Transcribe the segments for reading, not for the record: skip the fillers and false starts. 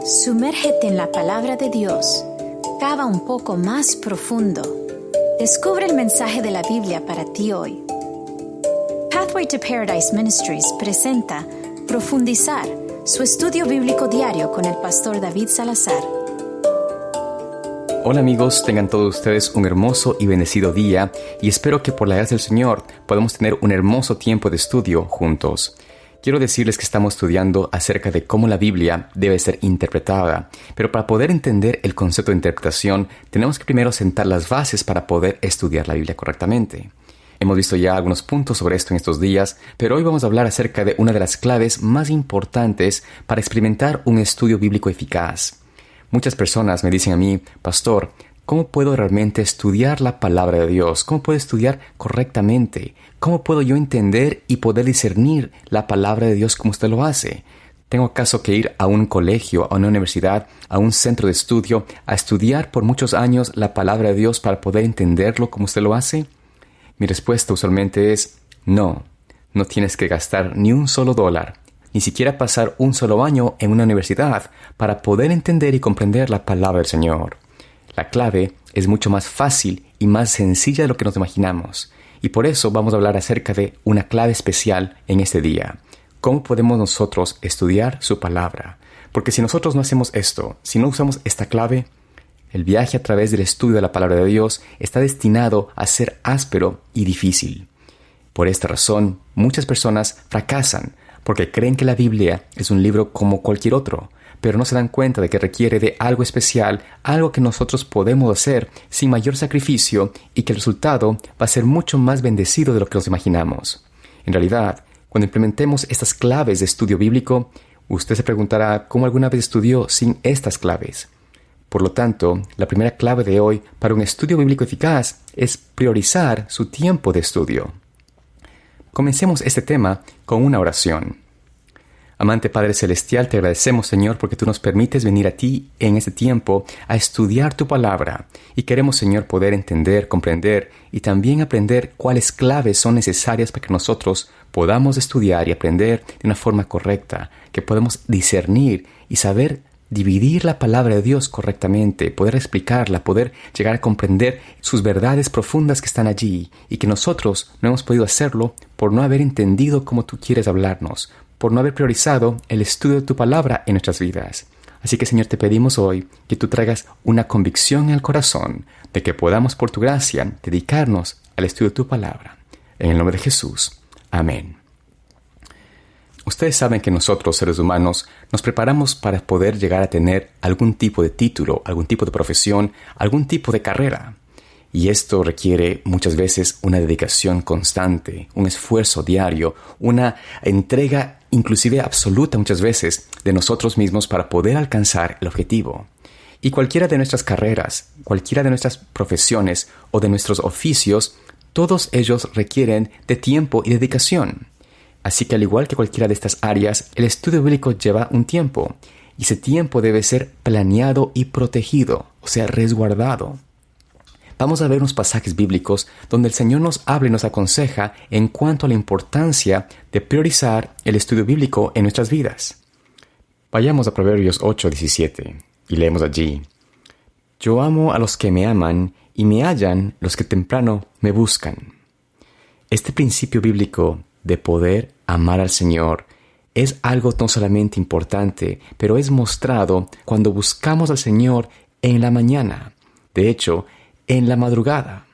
Sumérgete en la palabra de Dios. Cava un poco más profundo. Descubre el mensaje de la Biblia para ti hoy. Pathway to Paradise Ministries presenta Profundizar, su estudio bíblico diario con el pastor David Salazar. Hola amigos, tengan todos ustedes un hermoso y bendecido día y espero que por la gracia del Señor podamos tener un hermoso tiempo de estudio juntos. Quiero decirles que estamos estudiando acerca de cómo la Biblia debe ser interpretada, pero para poder entender el concepto de interpretación tenemos que primero sentar las bases para poder estudiar la Biblia correctamente. Hemos visto ya algunos puntos sobre esto en estos días, pero hoy vamos a hablar acerca de una de las claves más importantes para experimentar un estudio bíblico eficaz. Muchas personas me dicen a mí, Pastor, ¿cómo puedo realmente estudiar la palabra de Dios? ¿Cómo puedo estudiar correctamente? ¿Cómo puedo yo entender y poder discernir la palabra de Dios como usted lo hace? ¿Tengo acaso que ir a un colegio, a una universidad, a un centro de estudio, a estudiar por muchos años la palabra de Dios para poder entenderlo como usted lo hace? Mi respuesta usualmente es no tienes que gastar ni un solo dólar, ni siquiera pasar un solo año en una universidad para poder entender y comprender la palabra del Señor. La clave es mucho más fácil y más sencilla de lo que nos imaginamos. Y por eso vamos a hablar acerca de una clave especial en este día. ¿Cómo podemos nosotros estudiar su palabra? Porque si nosotros no hacemos esto, si no usamos esta clave, el viaje a través del estudio de la palabra de Dios está destinado a ser áspero y difícil. Por esta razón, muchas personas fracasan porque creen que la Biblia es un libro como cualquier otro, pero no se dan cuenta de que requiere de algo especial, algo que nosotros podemos hacer sin mayor sacrificio y que el resultado va a ser mucho más bendecido de lo que nos imaginamos. En realidad, cuando implementemos estas claves de estudio bíblico, usted se preguntará cómo alguna vez estudió sin estas claves. Por lo tanto, la primera clave de hoy para un estudio bíblico eficaz es priorizar su tiempo de estudio. Comencemos este tema con una oración. Amante Padre Celestial, te agradecemos, Señor, porque tú nos permites venir a ti en este tiempo a estudiar tu palabra. Y queremos, Señor, poder entender, comprender y también aprender cuáles claves son necesarias para que nosotros podamos estudiar y aprender de una forma correcta, que podamos discernir y saber dividir la palabra de Dios correctamente, poder explicarla, poder llegar a comprender sus verdades profundas que están allí y que nosotros no hemos podido hacerlo por no haber entendido cómo tú quieres hablarnos, por no haber priorizado el estudio de tu palabra en nuestras vidas. Así que, Señor, te pedimos hoy que tú traigas una convicción en el corazón de que podamos, por tu gracia, dedicarnos al estudio de tu palabra. En el nombre de Jesús. Amén. Ustedes saben que nosotros, seres humanos, nos preparamos para poder llegar a tener algún tipo de título, algún tipo de profesión, algún tipo de carrera. Y esto requiere muchas veces una dedicación constante, un esfuerzo diario, una entrega inclusive absoluta muchas veces de nosotros mismos para poder alcanzar el objetivo. Y cualquiera de nuestras carreras, cualquiera de nuestras profesiones o de nuestros oficios, todos ellos requieren de tiempo y dedicación. Así que al igual que cualquiera de estas áreas, el estudio bíblico lleva un tiempo, y ese tiempo debe ser planeado y protegido, o sea, resguardado. Vamos a ver unos pasajes bíblicos donde el Señor nos habla y nos aconseja en cuanto a la importancia de priorizar el estudio bíblico en nuestras vidas. Vayamos a Proverbios 8:17 y leemos allí: Yo amo a los que me aman y me hallan los que temprano me buscan. Este principio bíblico de poder amar al Señor es algo no solamente importante, pero es mostrado cuando buscamos al Señor en la mañana. De hecho, en la madrugada.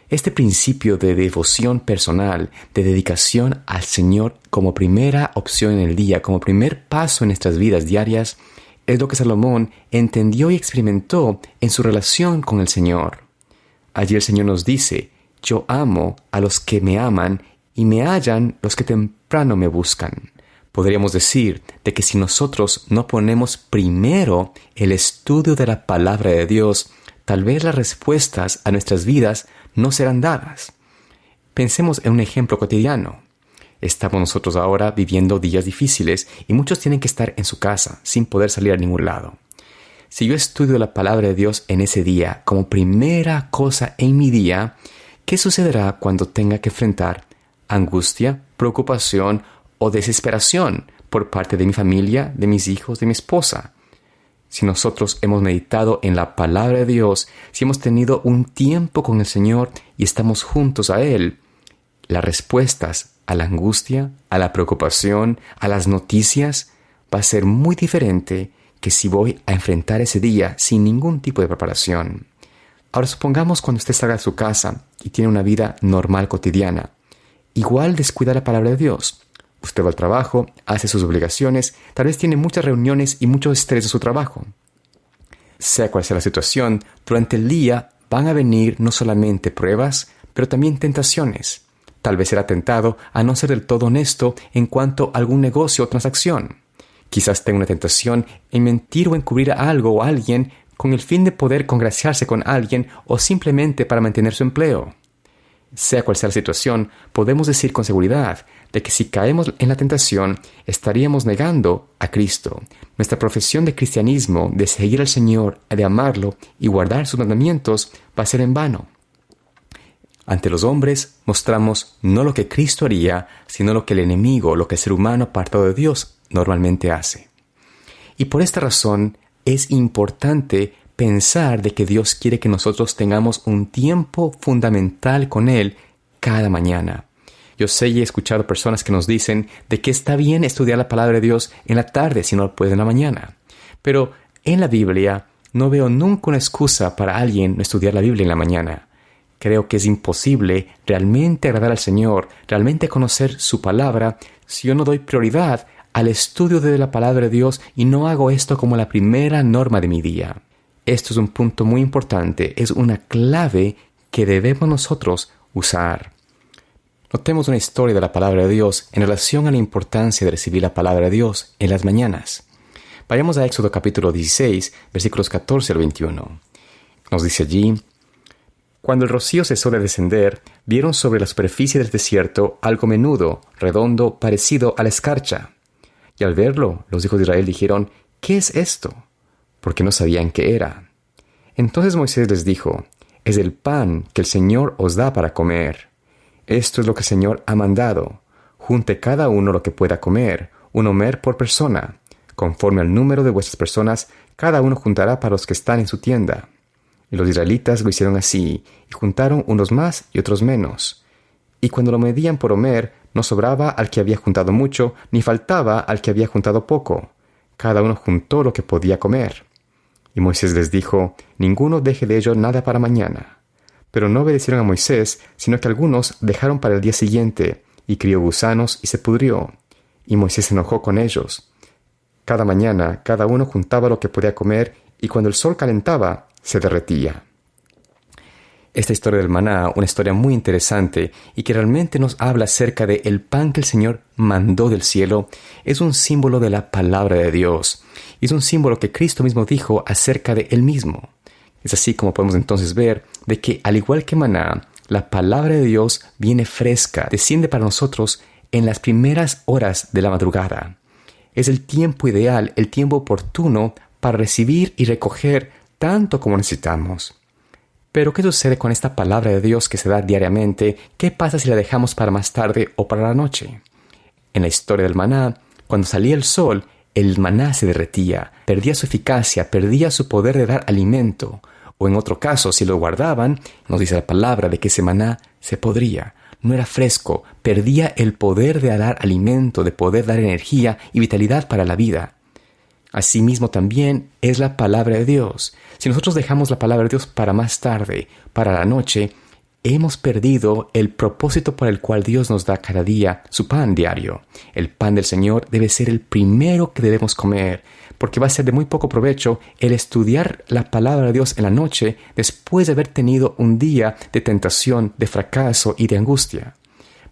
Este principio de devoción personal, de dedicación al Señor como primera opción en el día, como primer paso en nuestras vidas diarias, es lo que Salomón entendió y experimentó en su relación con el Señor. Allí el Señor nos dice: Yo amo a los que me aman y me hallan los que temprano me buscan. Podríamos decir de que si nosotros no ponemos primero el estudio de la palabra de Dios, tal vez las respuestas a nuestras vidas no serán dadas. Pensemos en un ejemplo cotidiano. Estamos nosotros ahora viviendo días difíciles y muchos tienen que estar en su casa sin poder salir a ningún lado. Si yo estudio la palabra de Dios en ese día como primera cosa en mi día, ¿qué sucederá cuando tenga que enfrentar angustia, preocupación o desesperación por parte de mi familia, de mis hijos, de mi esposa? Si nosotros hemos meditado en la palabra de Dios, si hemos tenido un tiempo con el Señor y estamos juntos a Él, las respuestas a la angustia, a la preocupación, a las noticias, va a ser muy diferente que si voy a enfrentar ese día sin ningún tipo de preparación. Ahora supongamos cuando usted salga de su casa y tiene una vida normal cotidiana. Igual descuida la palabra de Dios. Usted va al trabajo, hace sus obligaciones, tal vez tiene muchas reuniones y mucho estrés de su trabajo. Sea cual sea la situación, durante el día van a venir no solamente pruebas, pero también tentaciones. Tal vez será tentado a no ser del todo honesto en cuanto a algún negocio o transacción. Quizás tenga una tentación en mentir o encubrir a algo o a alguien con el fin de poder congraciarse con alguien o simplemente para mantener su empleo. Sea cual sea la situación, podemos decir con seguridad de que si caemos en la tentación, estaríamos negando a Cristo. Nuestra profesión de cristianismo, de seguir al Señor, de amarlo y guardar sus mandamientos, va a ser en vano. Ante los hombres mostramos no lo que Cristo haría, sino lo que el enemigo, lo que el ser humano apartado de Dios normalmente hace. Y por esta razón es importante pensar de que Dios quiere que nosotros tengamos un tiempo fundamental con Él cada mañana. Yo sé y he escuchado personas que nos dicen de que está bien estudiar la palabra de Dios en la tarde si no lo puede en la mañana. Pero en la Biblia no veo nunca una excusa para alguien no estudiar la Biblia en la mañana. Creo que es imposible realmente agradar al Señor, realmente conocer su palabra, si yo no doy prioridad al estudio de la palabra de Dios y no hago esto como la primera norma de mi día. Esto es un punto muy importante, es una clave que debemos nosotros usar. Notemos una historia de la palabra de Dios en relación a la importancia de recibir la palabra de Dios en las mañanas. Vayamos a Éxodo capítulo 16, versículos 14 al 21. Nos dice allí: Cuando el rocío cesó de descender, vieron sobre la superficie del desierto algo menudo, redondo, parecido a la escarcha. Y al verlo, los hijos de Israel dijeron: ¿Qué es esto? Porque no sabían qué era. Entonces Moisés les dijo: Es el pan que el Señor os da para comer. Esto es lo que el Señor ha mandado. Junte cada uno lo que pueda comer, un homer por persona. Conforme al número de vuestras personas, cada uno juntará para los que están en su tienda. Y los israelitas lo hicieron así, y juntaron unos más y otros menos. Y cuando lo medían por homer, no sobraba al que había juntado mucho, ni faltaba al que había juntado poco. Cada uno juntó lo que podía comer. Y Moisés les dijo: Ninguno deje de ello nada para mañana. Pero no obedecieron a Moisés, sino que algunos dejaron para el día siguiente, y crió gusanos y se pudrió. Y Moisés se enojó con ellos. Cada mañana, cada uno juntaba lo que podía comer, y cuando el sol calentaba, se derretía. Esta historia del maná, una historia muy interesante y que realmente nos habla acerca de el pan que el Señor mandó del cielo, es un símbolo de la palabra de Dios. Y es un símbolo que Cristo mismo dijo acerca de Él mismo. Es así como podemos entonces ver de que, al igual que maná, la palabra de Dios viene fresca, desciende para nosotros en las primeras horas de la madrugada. Es el tiempo ideal, el tiempo oportuno para recibir y recoger tanto como necesitamos. Pero ¿qué sucede con esta palabra de Dios que se da diariamente? ¿Qué pasa si la dejamos para más tarde o para la noche? En la historia del maná, cuando salía el sol, el maná se derretía, perdía su eficacia, perdía su poder de dar alimento. O en otro caso, si lo guardaban, nos dice la palabra de que ese maná se podría. No era fresco, perdía el poder de dar alimento, de poder dar energía y vitalidad para la vida. Asimismo también es la palabra de Dios. Si nosotros dejamos la palabra de Dios para más tarde, para la noche, hemos perdido el propósito por el cual Dios nos da cada día su pan diario. El pan del Señor debe ser el primero que debemos comer, porque va a ser de muy poco provecho el estudiar la palabra de Dios en la noche después de haber tenido un día de tentación, de fracaso y de angustia.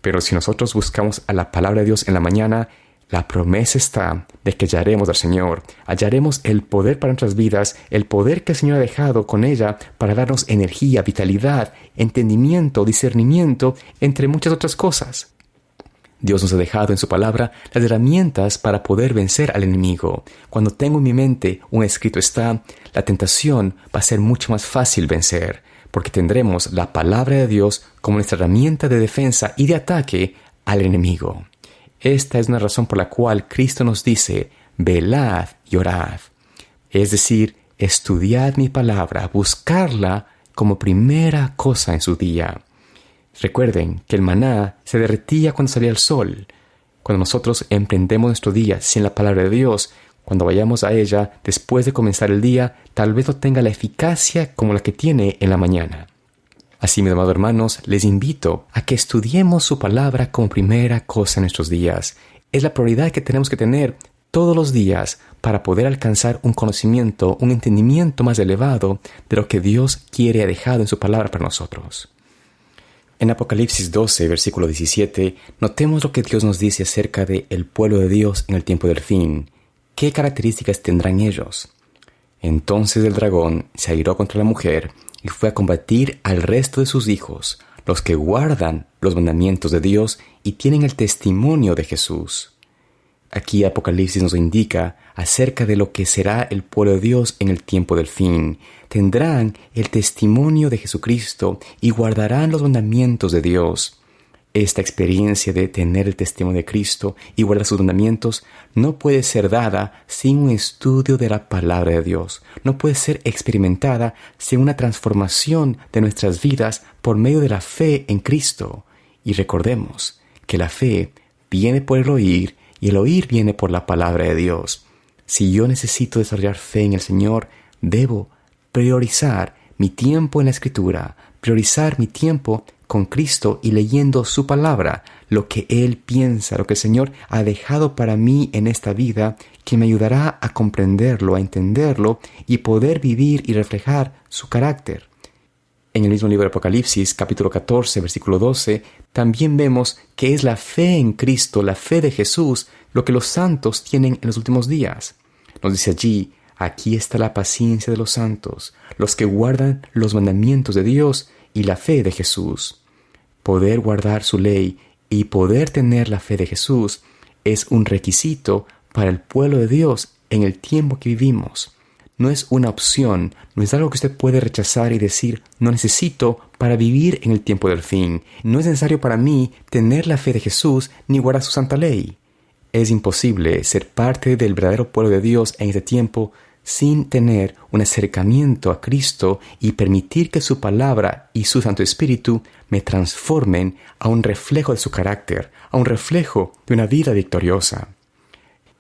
Pero si nosotros buscamos a la palabra de Dios en la mañana, la promesa está de que hallaremos al Señor, hallaremos el poder para nuestras vidas, el poder que el Señor ha dejado con ella para darnos energía, vitalidad, entendimiento, discernimiento, entre muchas otras cosas. Dios nos ha dejado en su palabra las herramientas para poder vencer al enemigo. Cuando tengo en mi mente un escrito está, la tentación va a ser mucho más fácil vencer, porque tendremos la palabra de Dios como nuestra herramienta de defensa y de ataque al enemigo. Esta es una razón por la cual Cristo nos dice: velad y orad. Es decir, estudiad mi palabra, buscarla como primera cosa en su día. Recuerden que el maná se derretía cuando salía el sol. Cuando nosotros emprendemos nuestro día sin la palabra de Dios, cuando vayamos a ella después de comenzar el día, tal vez no tenga la eficacia como la que tiene en la mañana. Así, mis amados hermanos, les invito a que estudiemos su palabra como primera cosa en nuestros días. Es la prioridad que tenemos que tener todos los días para poder alcanzar un conocimiento, un entendimiento más elevado de lo que Dios quiere y ha dejado en su palabra para nosotros. En Apocalipsis 12, versículo 17, notemos lo que Dios nos dice acerca del pueblo de Dios en el tiempo del fin. ¿Qué características tendrán ellos? Entonces el dragón se airó contra la mujer y fue a combatir al resto de sus hijos, los que guardan los mandamientos de Dios y tienen el testimonio de Jesús. Aquí Apocalipsis nos indica acerca de lo que será el pueblo de Dios en el tiempo del fin. Tendrán el testimonio de Jesucristo y guardarán los mandamientos de Dios. Esta experiencia de tener el testimonio de Cristo y guardar sus mandamientos no puede ser dada sin un estudio de la palabra de Dios. No puede ser experimentada sin una transformación de nuestras vidas por medio de la fe en Cristo. Y recordemos que la fe viene por el oír y el oír viene por la palabra de Dios. Si yo necesito desarrollar fe en el Señor, debo priorizar mi tiempo en la Escritura, priorizar mi tiempo con Cristo y leyendo su palabra, lo que Él piensa, lo que el Señor ha dejado para mí en esta vida, que me ayudará a comprenderlo, a entenderlo y poder vivir y reflejar su carácter. En el mismo libro de Apocalipsis, capítulo 14, versículo 12, también vemos que es la fe en Cristo, la fe de Jesús, lo que los santos tienen en los últimos días. Nos dice allí: aquí está la paciencia de los santos, los que guardan los mandamientos de Dios y la fe de Jesús. Poder guardar su ley y poder tener la fe de Jesús es un requisito para el pueblo de Dios en el tiempo que vivimos. No es una opción, no es algo que usted puede rechazar y decir: no necesito para vivir en el tiempo del fin. No es necesario para mí tener la fe de Jesús ni guardar su santa ley. Es imposible ser parte del verdadero pueblo de Dios en este tiempo sin tener un acercamiento a Cristo y permitir que su palabra y su Santo Espíritu me transformen a un reflejo de su carácter, a un reflejo de una vida victoriosa.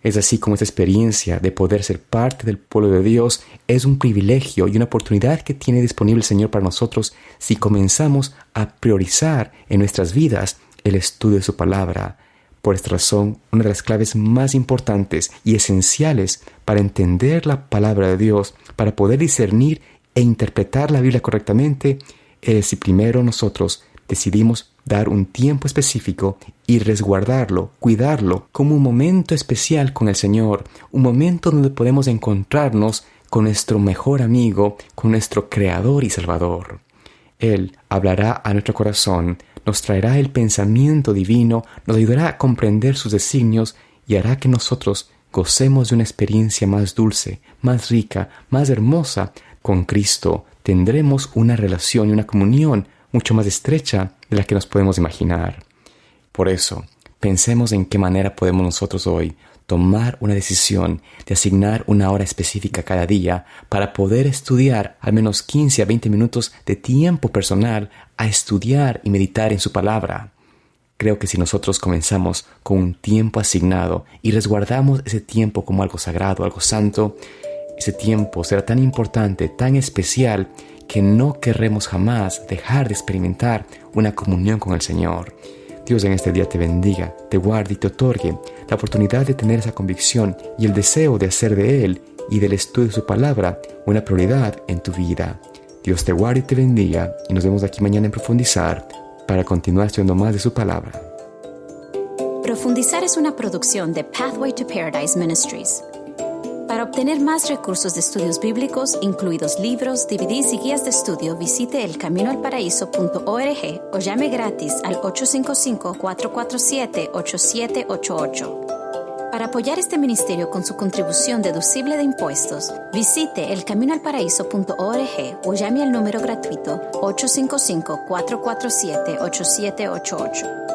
Es así como esta experiencia de poder ser parte del pueblo de Dios es un privilegio y una oportunidad que tiene disponible el Señor para nosotros si comenzamos a priorizar en nuestras vidas el estudio de su palabra. Por esta razón, una de las claves más importantes y esenciales para entender la palabra de Dios, para poder discernir e interpretar la Biblia correctamente, es si primero nosotros decidimos dar un tiempo específico y resguardarlo, cuidarlo como un momento especial con el Señor, un momento donde podemos encontrarnos con nuestro mejor amigo, con nuestro Creador y Salvador. Él hablará a nuestro corazón, nos traerá el pensamiento divino, nos ayudará a comprender sus designios y hará que nosotros gocemos de una experiencia más dulce, más rica, más hermosa con Cristo. Tendremos una relación y una comunión mucho más estrecha de la que nos podemos imaginar. Por eso, pensemos en qué manera podemos nosotros hoy tomar una decisión de asignar una hora específica cada día para poder estudiar al menos 15 a 20 minutos de tiempo personal a estudiar y meditar en su palabra. Creo que si nosotros comenzamos con un tiempo asignado y resguardamos ese tiempo como algo sagrado, algo santo, ese tiempo será tan importante, tan especial, que no querremos jamás dejar de experimentar una comunión con el Señor. Dios en este día te bendiga, te guarde y te otorgue la oportunidad de tener esa convicción y el deseo de hacer de Él y del estudio de su palabra una prioridad en tu vida. Dios te guarde y te bendiga y nos vemos aquí mañana en Profundizar para continuar estudiando más de su palabra. Profundizar es una producción de Pathway to Paradise Ministries. Para obtener más recursos de estudios bíblicos, incluidos libros, DVDs y guías de estudio, visite elcaminoalparaíso.org o llame gratis al 855-447-8788. Para apoyar este ministerio con su contribución deducible de impuestos, visite elcaminoalparaíso.org o llame al número gratuito 855-447-8788.